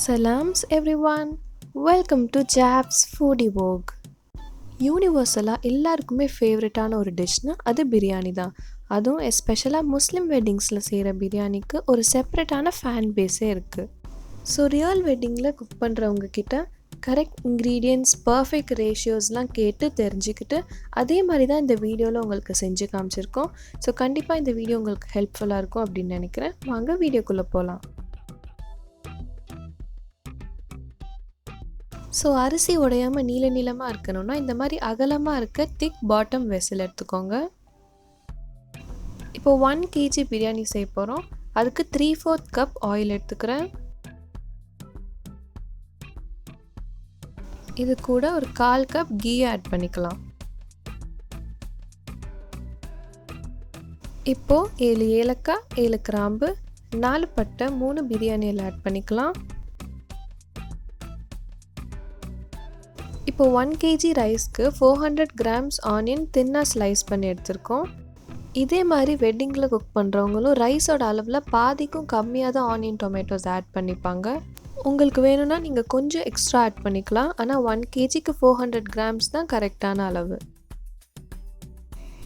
Salams everyone, welcome to Jab's Foodie Vogue. யூனிவர்சலாக எல்லாருக்குமே ஃபேவரட்டான ஒரு டிஷ்னா அது பிரியாணி தான். அதுவும் எஸ்பெஷலாக முஸ்லீம் வெட்டிங்ஸில் செய்கிற பிரியாணிக்கு ஒரு செப்ரேட்டான ஃபேன் பேஸே இருக்குது. ஸோ ரியல் வெட்டிங்கில் குக் பண்ணுறவங்க கிட்ட கரெக்ட் இன்க்ரீடியன்ட்ஸ், பர்ஃபெக்ட் ரேஷியோஸ்லாம் கேட்டு தெரிஞ்சுக்கிட்டு அதே மாதிரி தான் இந்த வீடியோவில் உங்களுக்கு செஞ்சு காமிச்சிருக்கோம். ஸோ கண்டிப்பாக இந்த வீடியோ உங்களுக்கு ஹெல்ப்ஃபுல்லாக இருக்கும் அப்படின்னு நினைக்கிறேன். வாங்க வீடியோக்குள்ளே போகலாம். ஸோ அரிசி உடையாமல் நீளமாக இருக்கணும்னா இந்த மாதிரி அகலமாக இருக்க திக் பாட்டம் வெசல் எடுத்துக்கோங்க. இப்போ 1 kg பிரியாணி செய்ய போகிறோம். அதுக்கு 3/4 கப் ஆயில் எடுத்துக்கிறேன். இது கூட ஒரு 1/4 கப் கீ ஆட் பண்ணிக்கலாம். இப்போது 7 ஏலக்காய், 7 கிராம்பு, 4 பட்டை, 3 பிரியாணி இலை ஆட் பண்ணிக்கலாம். இப்போ 1 kg ரைஸ்க்கு 400 grams ஆனியன் தின்னாக ஸ்லைஸ் பண்ணி எடுத்துருக்கோம். இதே மாதிரி வெட்டிங்கில் குக் பண்ணுறவங்களும் ரைஸோட அளவில் பாதிக்கும் கம்மியாக தான் ஆனியன் டொமேட்டோஸ் ஆட் பண்ணிப்பாங்க. உங்களுக்கு வேணும்னா நீங்கள் கொஞ்சம் எக்ஸ்ட்ரா ஆட் பண்ணிக்கலாம். ஆனால் 1 kgக்கு 400 grams தான் கரெக்டான அளவு.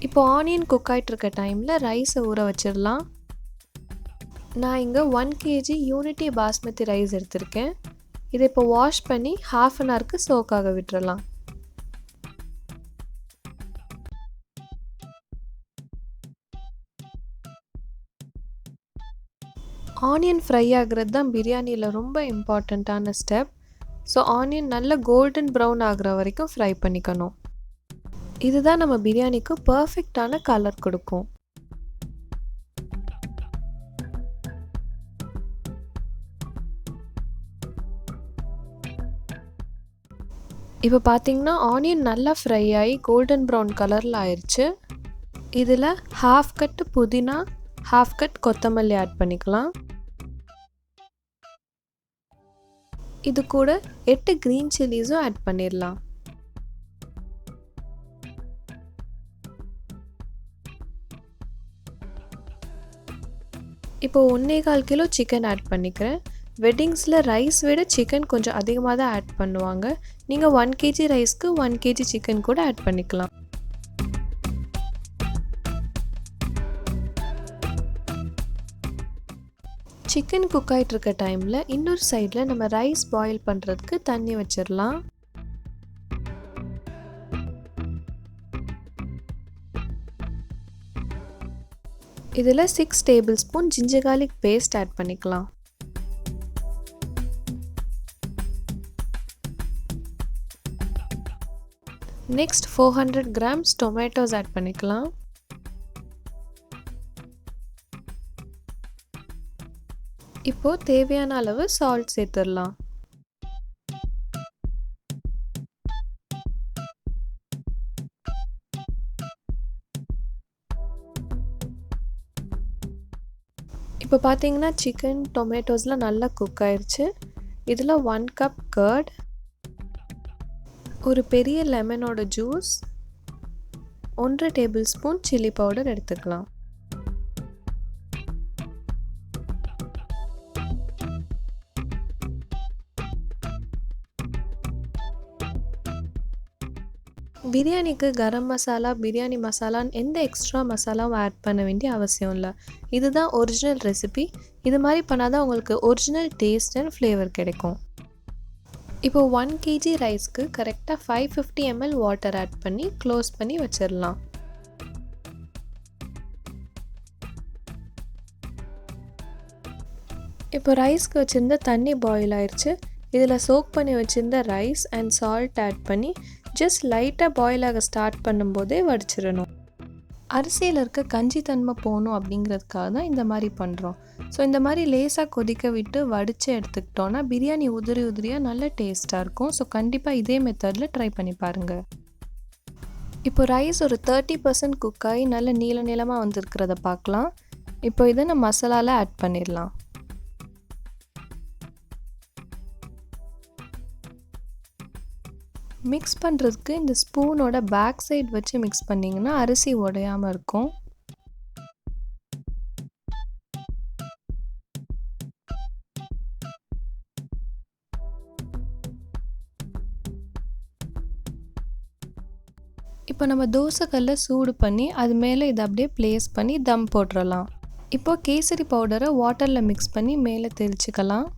இப்போ ஆனியன் குக் ஆகிட்டு இருக்க டைமில் ரைஸை ஊற வச்சிடலாம். நான் இங்கே 1 kg யூனிட்டி பாஸ்மதி ரைஸ் எடுத்திருக்கேன். இதை இப்போ வாஷ் பண்ணி 1/2 an hourக்கு சோக்காக விட்டுறலாம். ஆனியன் ஃப்ரை ஆகிறது தான் பிரியாணியில் ரொம்ப இம்பார்ட்டண்ட்டான ஸ்டெப். ஸோ ஆனியன் நல்ல கோல்டன் ப்ரௌன் ஆகிற வரைக்கும் ஃப்ரை பண்ணிக்கணும். இதுதான் நம்ம பிரியாணிக்கு பர்ஃபெக்டான கலர் கொடுக்கும். இப்போ பார்த்தீங்கன்னா ஆனியன் நல்லா ஃப்ரை ஆகி கோல்டன் ப்ரௌன் கலரில் ஆயிடுச்சு. இதில் 1/2 கட்டு புதினா, 1/2 கட் கொத்தமல்லி ஆட் பண்ணிக்கலாம். இது கூட 8 க்ரீன் சில்லிஸும் ஆட் பண்ணிடலாம். இப்போ 1.25 கிலோ சிக்கன் ஆட் பண்ணிக்கிறேன். வெட்டிங்ஸில் ரைஸ் விட சிக்கன் கொஞ்சம் அதிகமாக தான் ஆட் பண்ணுவாங்க. நீங்கள் 1 kg ரைஸ்க்கு 1 kg சிக்கன் கூட ஆட் பண்ணிக்கலாம். சிக்கன் குக் ஆகிட்டு இருக்க டைமில் இன்னொரு சைடில் நம்ம ரைஸ் பாயில் பண்ணுறதுக்கு தண்ணி வச்சிடலாம். இதில் 6 tablespoon ginger garlic paste add பண்ணிக்கலாம். நெக்ஸ்ட் 400 grams டொமேட்டோஸ் ஆட் பண்ணிக்கலாம். இப்போ தேவையான அளவு சால்ட் சேர்த்துடலாம். இப்போ பார்த்தீங்கன்னா சிக்கன் டொமேட்டோஸ்லாம் நல்லா குக் ஆயிடுச்சு. இதில் 1 கப் கர்ட், ஒரு பெரிய லெமனோட ஜூஸ், 1 டேபிள்ஸ்பூன் சில்லி பவுடர் எடுத்துக்கலாம். பிரியாணிக்கு கரம் மசாலா, பிரியாணி மசாலான்னு எந்த எக்ஸ்ட்ரா மசாலாவும் ஆட் பண்ண வேண்டிய அவசியம் இல்லை. இதுதான் ஒரிஜினல் ரெசிபி. இது மாதிரி பண்ணால் தான் உங்களுக்கு ஒரிஜினல் டேஸ்ட் அண்ட் ஃப்ளேவர் கிடைக்கும். இப்போ 1 kg ரைஸ்க்கு கரெக்டாக 550 ml வாட்டர் ஆட் பண்ணி க்ளோஸ் பண்ணி வச்சிடலாம். இப்போ ரைஸ்க்கு வச்சுருந்த தண்ணி பாயில் ஆயிடுச்சு. இதில் சோக் பண்ணி வச்சுருந்த ரைஸ் அண்ட் சால்ட் ஆட் பண்ணி ஜஸ்ட் லைட்டாக பாயில் ஆக ஸ்டார்ட் பண்ணும்போதே வடிச்சிடணும். அரிசியில் இருக்க கஞ்சி தன்மை போகணும் அப்படிங்கிறதுக்காக தான் இந்த மாதிரி பண்ணுறோம். ஸோ இந்த மாதிரி லேசாக கொதிக்க விட்டு வடித்து எடுத்துக்கிட்டோன்னா பிரியாணி உதிரி உதிரியாக நல்ல டேஸ்ட்டாக இருக்கும். ஸோ கண்டிப்பாக இதே மெத்தடில் ட்ரை பண்ணி பாருங்கள். இப்போ ரைஸ் ஒரு 30% குக் ஆகி நல்ல நீளமாக வந்துருக்கிறத பார்க்கலாம். இப்போ இதை நம்ம மசாலாவில் ஆட் பண்ணிடலாம். மிக்ஸ் பண்ணுறதுக்கு இந்த ஸ்பூனோட பேக் சைடு வச்சு மிக்ஸ் பண்ணிங்கன்னா அரிசி உடையாமல் இருக்கும். இப்போ நம்ம தோசைக்கல்லை சூடு பண்ணி அது மேலே இதை அப்படியே ப்ளேஸ் பண்ணி தம் போட்டுடலாம். இப்போ கேசரி பவுடரை வாட்டரில் மிக்ஸ் பண்ணி மேலே தெளிச்சுக்கலாம்.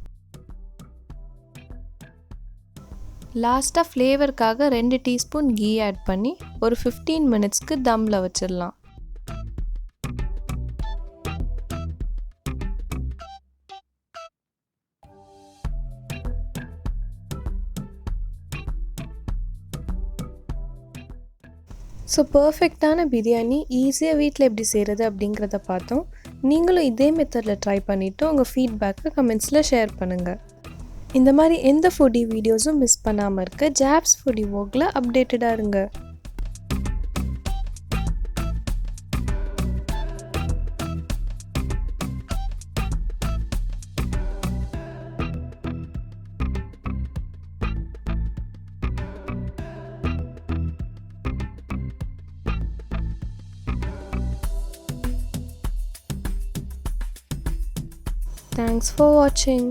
லாஸ்ட்டாக ஃப்ளேவருக்காக 2 டீஸ்பூன் கீ ஆட் பண்ணி ஒரு 15 மினிட்ஸ்க்கு தம்மில் வச்சிடலாம். ஸோ பர்ஃபெக்டான பிரியாணி ஈஸியாக வீட்டில் எப்படி செய்கிறது அப்படிங்கிறத பார்த்தோம். நீங்களும் இதே மெத்தடில் ட்ரை பண்ணிவிட்டு உங்கள் ஃபீட்பேக்கை கமெண்ட்ஸில் ஷேர் பண்ணுங்கள். இந்த மாதிரி எந்த ஃபுட்டி வீடியோஸும் மிஸ் பண்ணாமல் இருக்க ஜாப்ஸ் ஃபுடி வோக்கில் அப்டேட்டடாக இருங்க. Thanks for watching.